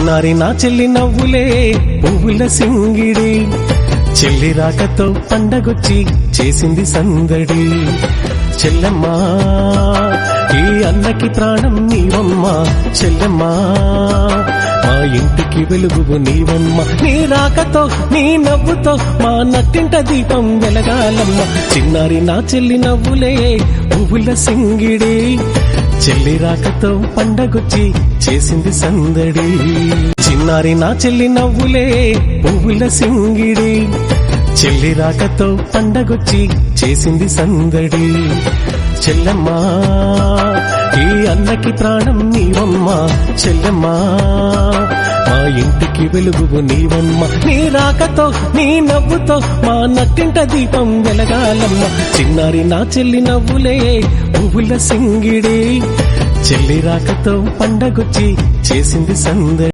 చిన్నారి నా చెల్లి నవ్వులే పువ్వుల సింగిడి, చెల్లి రాకతో పండగొచ్చి చేసింది సందడి. చెల్లెమ్మా ఈ అన్నకి ప్రాణం నీవమ్మా, చెల్లెమ్మా మా ఇంటికి వెలుగు నీవమ్మ. నీ రాకతో నీ నవ్వుతో మా నట్టింట దీపం వెలగాలమ్మ. చిన్నారి నా చెల్లి నవ్వులే పువ్వుల సింగిడి, చెల్లి రాకతో పండగొచ్చి చేసింది సందడి. చిన్నారి నా చెల్లి నవ్వులే పువ్వుల సింగిడి, చెల్లి రాకతో పండగొచ్చి చేసింది సందడి. చెల్లెమ్మా ఈ అన్నకి ప్రాణం నీవమ్మా, చెల్లెమ్మా మా ఇంటికి వెలుగు నీవమ్మ. నీ రాకతో నీ నవ్వుతో మా నట్టింట దీపం వెలగాలమ్మ. చిన్నారి నా చెల్లి నవ్వులే పువ్వుల సింగిడి, చెల్లి రాకతో పండగొచ్చి చేసింది సందడి.